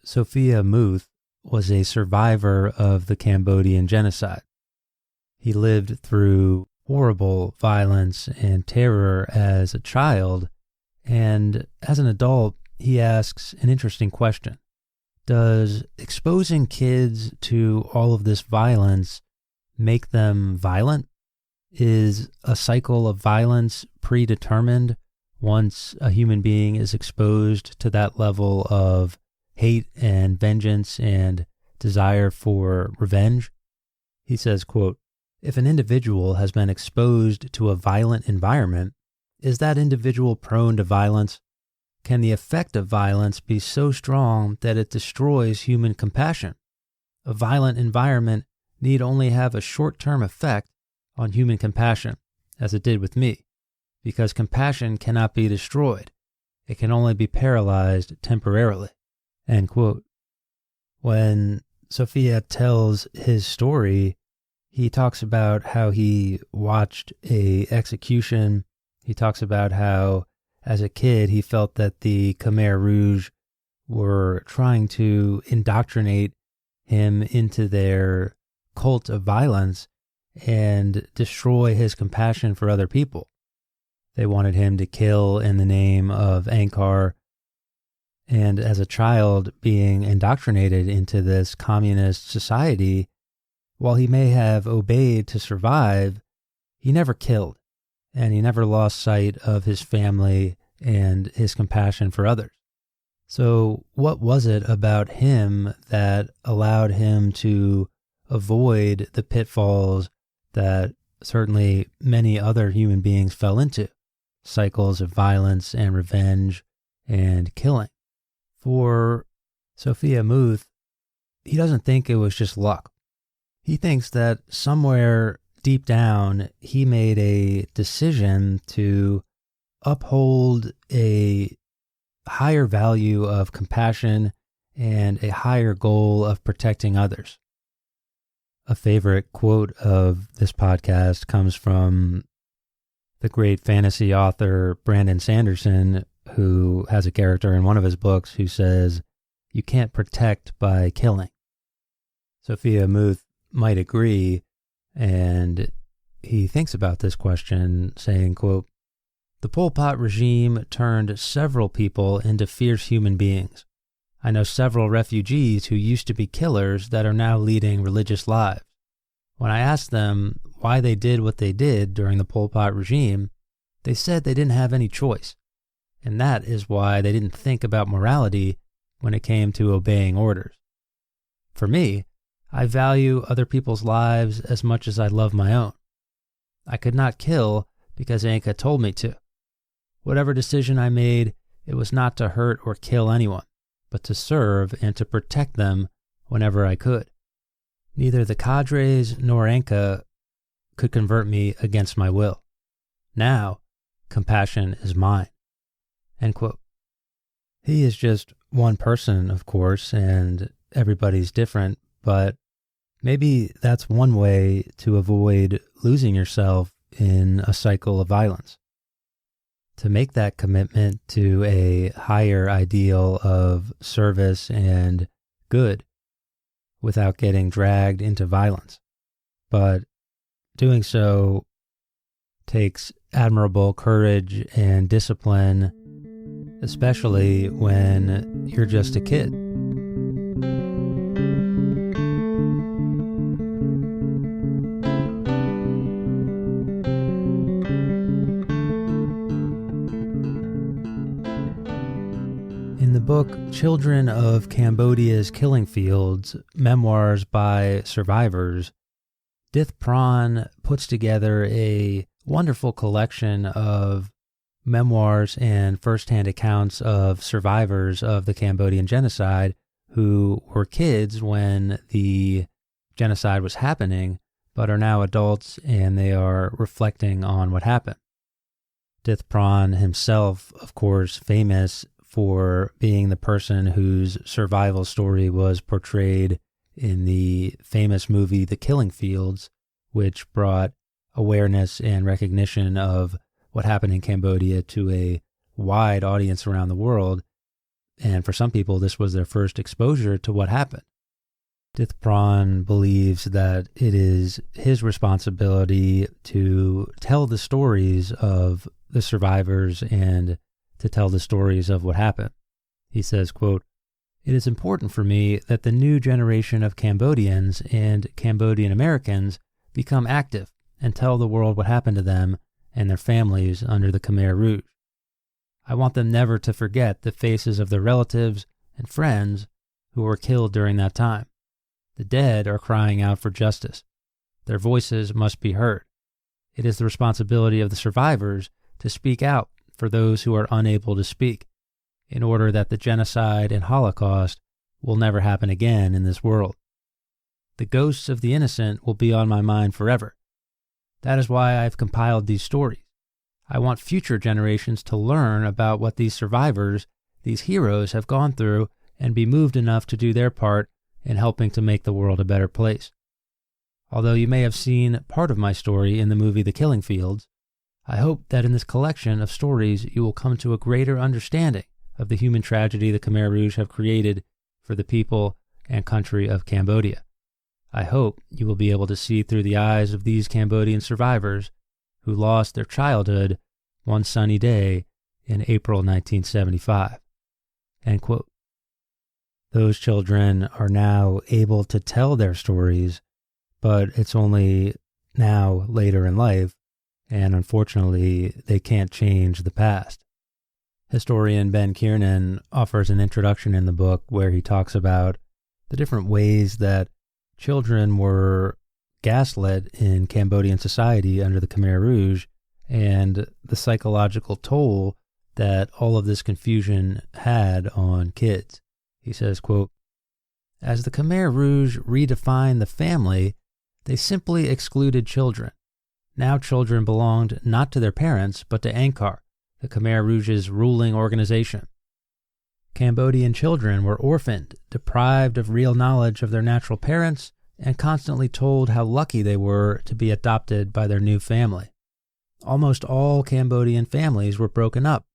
Sophia Muth was a survivor of the Cambodian genocide. He lived through horrible violence and terror as a child, and as an adult, he asks an interesting question. Does exposing kids to all of this violence make them violent? Is a cycle of violence predetermined once a human being is exposed to that level of hate and vengeance and desire for revenge? He says, quote, "If an individual has been exposed to a violent environment, is that individual prone to violence? Can the effect of violence be so strong that it destroys human compassion? A violent environment need only have a short-term effect on human compassion, as it did with me, because compassion cannot be destroyed. It can only be paralyzed temporarily." End quote. When Sophia tells his story, he talks about how he watched an execution. He talks about how, as a kid, he felt that the Khmer Rouge were trying to indoctrinate him into their cult of violence and destroy his compassion for other people. They wanted him to kill in the name of Angkar. And as a child being indoctrinated into this communist society, while he may have obeyed to survive, he never killed, and he never lost sight of his family and his compassion for others. So what was it about him that allowed him to avoid the pitfalls that certainly many other human beings fell into? Cycles of violence and revenge and killing. For Sophia Muth, he doesn't think it was just luck. He thinks that somewhere deep down, he made a decision to uphold a higher value of compassion and a higher goal of protecting others. A favorite quote of this podcast comes from the great fantasy author Brandon Sanderson, who has a character in one of his books who says, "You can't protect by killing." Sophia Muth might agree, and he thinks about this question, saying, quote, "The Pol Pot regime turned several people into fierce human beings. I know several refugees who used to be killers that are now leading religious lives. When I asked them why they did what they did during the Pol Pot regime, they said they didn't have any choice. And that is why they didn't think about morality when it came to obeying orders. For me, I value other people's lives as much as I love my own. I could not kill because Anka told me to. Whatever decision I made, it was not to hurt or kill anyone, but to serve and to protect them whenever I could. Neither the cadres nor Anka could convert me against my will. Now, compassion is mine." End quote. He is just one person, of course, and everybody's different, but maybe that's one way to avoid losing yourself in a cycle of violence. To make that commitment to a higher ideal of service and good without getting dragged into violence. But doing so takes admirable courage and discipline, especially when you're just a kid. In the book Children of Cambodia's Killing Fields, Memoirs by Survivors, Dith Pran puts together a wonderful collection of memoirs and firsthand accounts of survivors of the Cambodian genocide who were kids when the genocide was happening, but are now adults and they are reflecting on what happened. Dith Pran himself, of course, famous for being the person whose survival story was portrayed in the famous movie The Killing Fields, which brought awareness and recognition of what happened in Cambodia to a wide audience around the world. And for some people, this was their first exposure to what happened. Dithpron believes that it is his responsibility to tell the stories of the survivors and to tell the stories of what happened. He says, quote, "It is important for me that the new generation of Cambodians and Cambodian Americans become active and tell the world what happened to them and their families under the Khmer Rouge. I want them never to forget the faces of their relatives and friends who were killed during that time. The dead are crying out for justice. Their voices must be heard. It is the responsibility of the survivors to speak out for those who are unable to speak, in order that the genocide and Holocaust will never happen again in this world. The ghosts of the innocent will be on my mind forever. That is why I have compiled these stories. I want future generations to learn about what these survivors, these heroes, have gone through and be moved enough to do their part in helping to make the world a better place. Although you may have seen part of my story in the movie The Killing Fields, I hope that in this collection of stories you will come to a greater understanding of the human tragedy the Khmer Rouge have created for the people and country of Cambodia. I hope you will be able to see through the eyes of these Cambodian survivors who lost their childhood one sunny day in April 1975." End quote. Those children are now able to tell their stories, but it's only now later in life, and unfortunately, they can't change the past. Historian Ben Kiernan offers an introduction in the book where he talks about the different ways that children were gaslit in Cambodian society under the Khmer Rouge and the psychological toll that all of this confusion had on kids. He says, quote, "As the Khmer Rouge redefined the family, they simply excluded children. Now children belonged not to their parents, but to Angkar, the Khmer Rouge's ruling organization. Cambodian children were orphaned, deprived of real knowledge of their natural parents, and constantly told how lucky they were to be adopted by their new family. Almost all Cambodian families were broken up.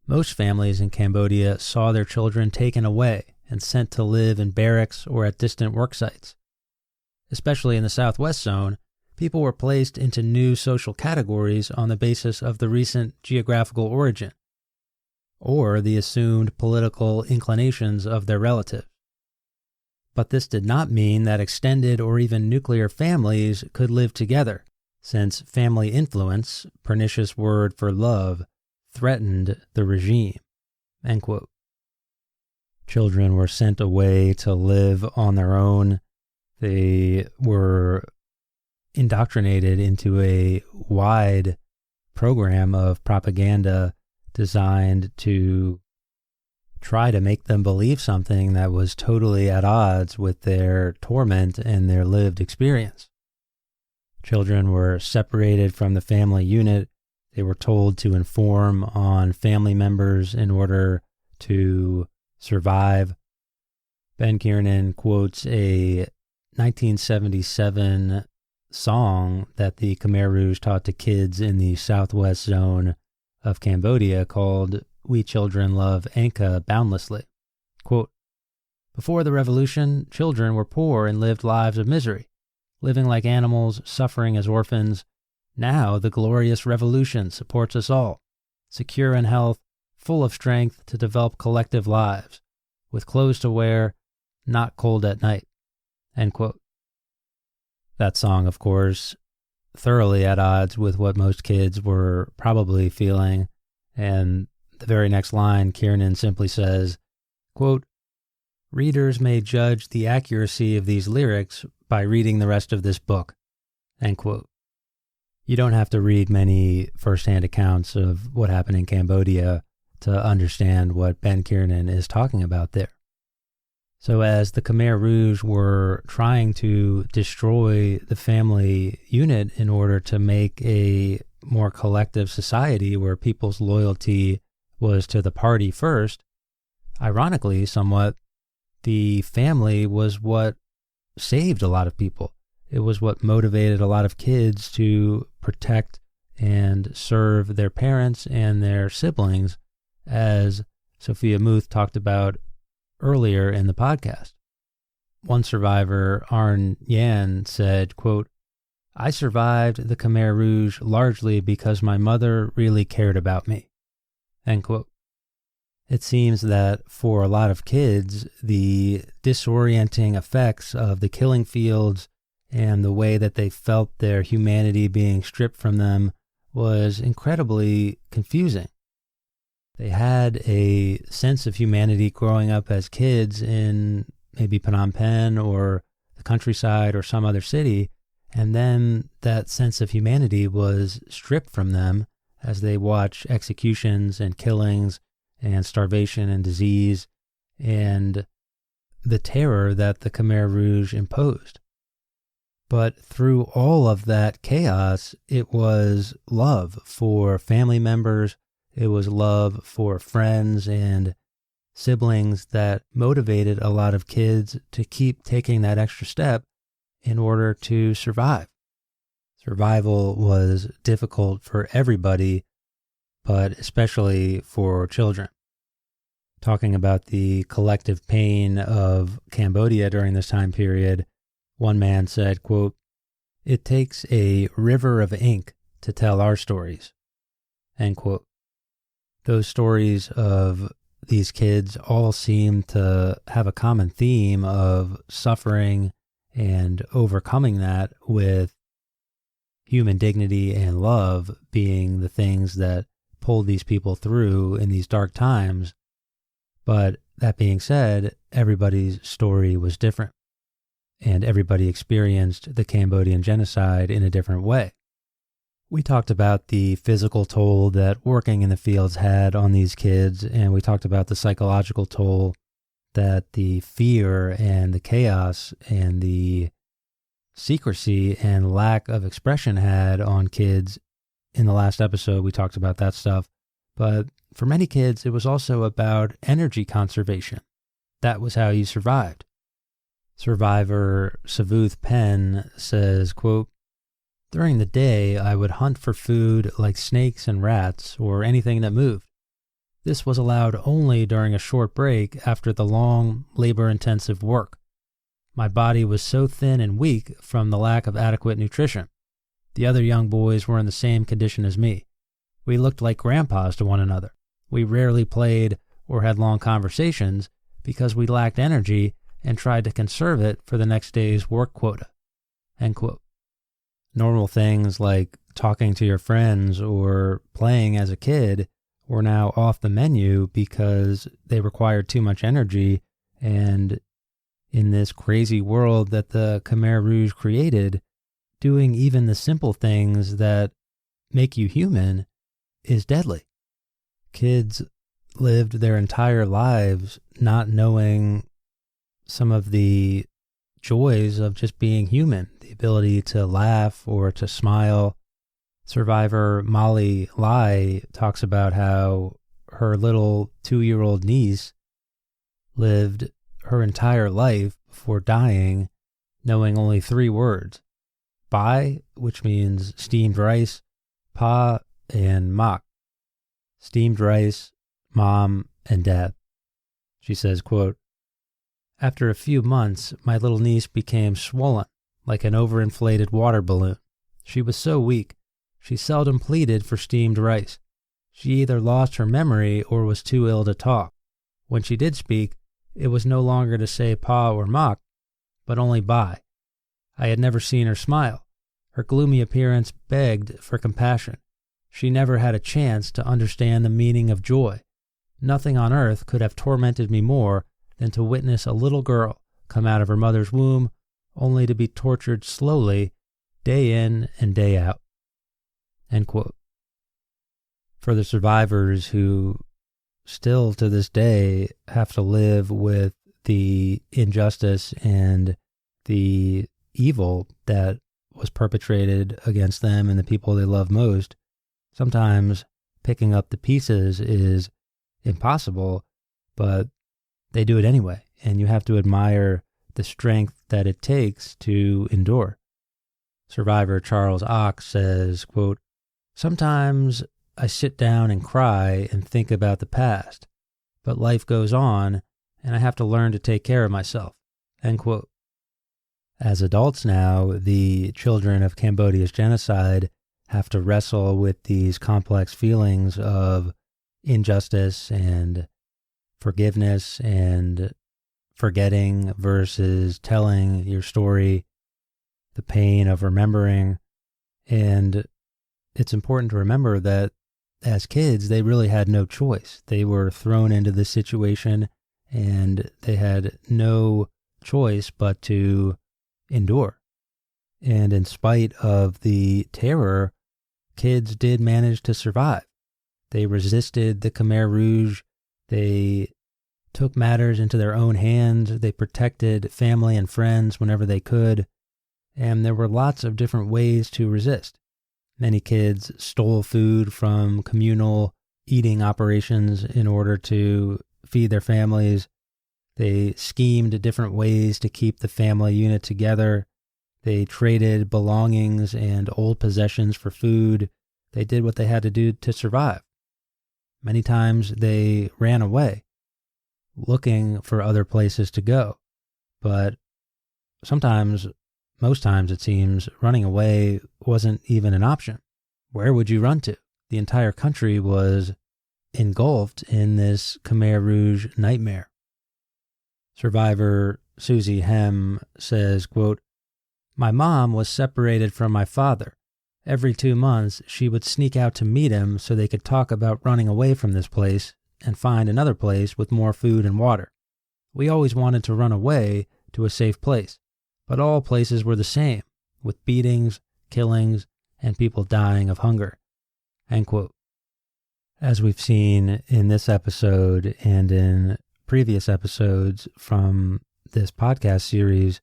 Most families in Cambodia saw their children taken away and sent to live in barracks or at distant work sites. Especially in the Southwest Zone, people were placed into new social categories on the basis of the recent geographical origin, or the assumed political inclinations of their relatives. But this did not mean that extended or even nuclear families could live together, since family influence, pernicious word for love, threatened the regime." End quote. Children were sent away to live on their own. They were indoctrinated into a wide program of propaganda designed to try to make them believe something that was totally at odds with their torment and their lived experience. Children were separated from the family unit. They were told to inform on family members in order to survive. Ben Kiernan quotes a 1977 song that the Khmer Rouge taught to kids in the Southwest Zone of Cambodia called "We Children Love Angkar Boundlessly." Quote, "Before the revolution, children were poor and lived lives of misery, living like animals, suffering as orphans. Now the glorious revolution supports us all, secure in health, full of strength to develop collective lives, with clothes to wear, not cold at night." End quote. That song, of course, thoroughly at odds with what most kids were probably feeling. And the very next line, Kiernan simply says, quote, "Readers may judge the accuracy of these lyrics by reading the rest of this book." End quote. You don't have to read many firsthand accounts of what happened in Cambodia to understand what Ben Kiernan is talking about there. So as the Khmer Rouge were trying to destroy the family unit in order to make a more collective society where people's loyalty was to the party first, ironically, somewhat, the family was what saved a lot of people. It was what motivated a lot of kids to protect and serve their parents and their siblings as Sophia Muth talked about earlier in the podcast. One survivor, Arn Yan, said, quote, "I survived the Khmer Rouge largely because my mother really cared about me." End quote. It seems that for a lot of kids, the disorienting effects of the killing fields and the way that they felt their humanity being stripped from them was incredibly confusing. They had a sense of humanity growing up as kids in maybe Phnom Penh or the countryside or some other city, and then that sense of humanity was stripped from them as they watch executions and killings and starvation and disease and the terror that the Khmer Rouge imposed. But through all of that chaos, it was love for family members, it was love for friends and siblings that motivated a lot of kids to keep taking that extra step in order to survive. Survival was difficult for everybody, but especially for children. Talking about the collective pain of Cambodia during this time period, one man said, quote, "It takes a river of ink to tell our stories." End quote. Those stories of these kids all seem to have a common theme of suffering and overcoming that, with human dignity and love being the things that pulled these people through in these dark times. But that being said, everybody's story was different, and everybody experienced the Cambodian genocide in a different way. We talked about the physical toll that working in the fields had on these kids, and we talked about the psychological toll that the fear and the chaos and the secrecy and lack of expression had on kids. In the last episode, we talked about that stuff. But for many kids, it was also about energy conservation. That was how you survived. Survivor Savuth Penn says, quote, "During the day, I would hunt for food like snakes and rats or anything that moved. This was allowed only during a short break after the long, labor-intensive work. My body was so thin and weak from the lack of adequate nutrition. The other young boys were in the same condition as me. We looked like grandpas to one another. We rarely played or had long conversations because we lacked energy and tried to conserve it for the next day's work quota." End quote. Normal things like talking to your friends or playing as a kid were now off the menu because they required too much energy, and in this crazy world that the Khmer Rouge created, doing even the simple things that make you human is deadly. Kids lived their entire lives not knowing some of the joys of just being human, the ability to laugh or to smile. Survivor Molly Lai talks about how her little 2-year-old niece lived her entire life before dying knowing only 3 words: Bai, which means steamed rice, Pa, and Mak. Steamed rice, mom, and dad. She says, quote, "After a few months, my little niece became swollen, like an overinflated water balloon. She was so weak, she seldom pleaded for steamed rice. She either lost her memory or was too ill to talk. When she did speak, it was no longer to say Pa or Mak, but only Bai. I had never seen her smile. Her gloomy appearance begged for compassion. She never had a chance to understand the meaning of joy. Nothing on earth could have tormented me more than to witness a little girl come out of her mother's womb only to be tortured slowly, day in and day out." End quote. For the survivors who still to this day have to live with the injustice and the evil that was perpetrated against them and the people they love most, sometimes picking up the pieces is impossible, but they do it anyway, and you have to admire the strength that it takes to endure. Survivor Charles Ox says, quote, "Sometimes I sit down and cry and think about the past. but life goes on, and I have to learn to take care of myself." End quote. As adults now, the children of Cambodia's genocide have to wrestle with these complex feelings of injustice and forgiveness and forgetting versus telling your story, the pain of remembering. And it's important to remember that as kids, they really had no choice. They were thrown into this situation and they had no choice but to endure. And in spite of the terror, kids did manage to survive. They resisted the Khmer Rouge. They took matters into their own hands. They protected family and friends whenever they could. And there were lots of different ways to resist. Many kids stole food from communal eating operations in order to feed their families. They schemed different ways to keep the family unit together. They traded belongings and old possessions for food. They did what they had to do to survive. Many times they ran away, looking for other places to go. But sometimes, most times it seems, running away wasn't even an option. Where would you run to? The entire country was engulfed in this Khmer Rouge nightmare. Survivor Susie Hem says, quote, "My mom was separated from my father. Every 2 months, she would sneak out to meet him so they could talk about running away from this place and find another place with more food and water. We always wanted to run away to a safe place, but all places were the same, with beatings, killings, and people dying of hunger." End quote. As we've seen in this episode and in previous episodes from this podcast series,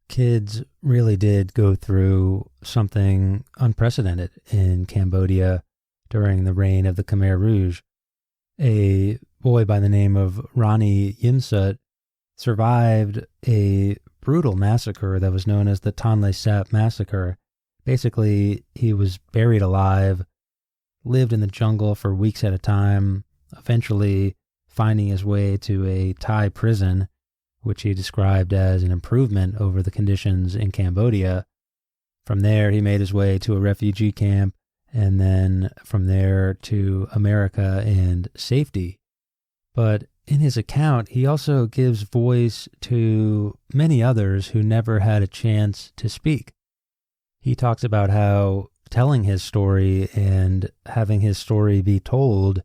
kids really did go through something unprecedented in Cambodia during the reign of the Khmer Rouge. A boy by the name of Ronnie Yimsut survived a brutal massacre that was known as the Tonle Sap massacre. Basically, he was buried alive, lived in the jungle for weeks at a time, eventually finding his way to a Thai prison, which he described as an improvement over the conditions in Cambodia. From there, he made his way to a refugee camp, and then from there to America and safety. But in his account, he also gives voice to many others who never had a chance to speak. He talks about how telling his story and having his story be told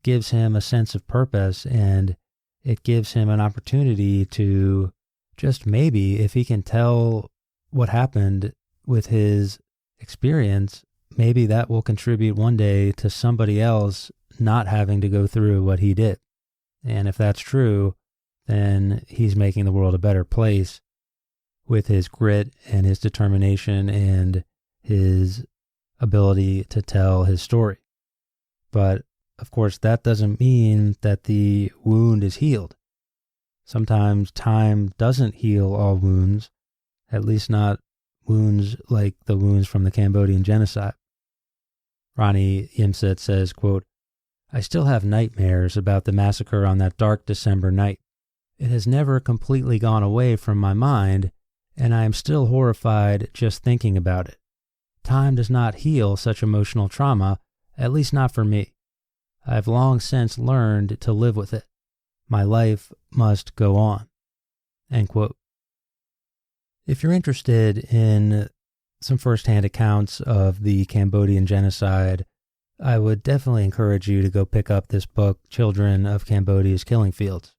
gives him a sense of purpose, and it gives him an opportunity to just maybe, if he can tell what happened with his experience, maybe that will contribute one day to somebody else not having to go through what he did. And if that's true, then he's making the world a better place with his grit and his determination and his ability to tell his story. But of course, that doesn't mean that the wound is healed. Sometimes time doesn't heal all wounds, at least not wounds like the wounds from the Cambodian genocide. Ronnie Yimsut says, quote, "I still have nightmares about the massacre on that dark December night. It has never completely gone away from my mind, and I am still horrified just thinking about it. Time does not heal such emotional trauma, at least not for me. I have long since learned to live with it. My life must go on." End quote. If you're interested in some firsthand accounts of the Cambodian genocide, I would definitely encourage you to go pick up this book, Children of Cambodia's Killing Fields.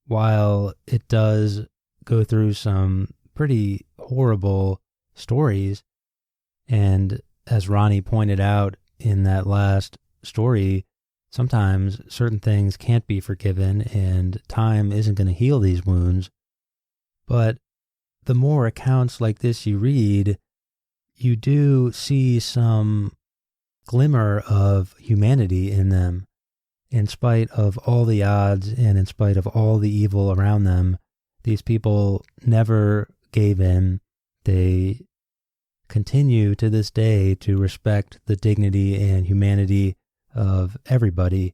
While it does go through some pretty horrible stories, and as Ronnie pointed out in that last story, sometimes certain things can't be forgiven and time isn't going to heal these wounds. But the more accounts like this you read, you do see some glimmer of humanity in them. In spite of all the odds and in spite of all the evil around them, these people never gave in. They continue to this day to respect the dignity and humanity of everybody.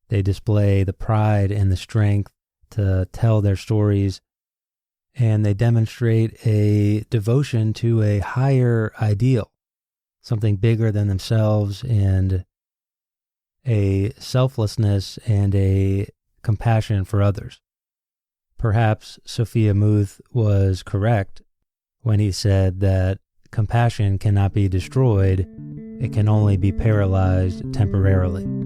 They display the pride and the strength to tell their stories, and they demonstrate a devotion to a higher ideal, something bigger than themselves, and a selflessness and a compassion for others. Perhaps Sophia Muth was correct when he said that compassion cannot be destroyed, it can only be paralyzed temporarily.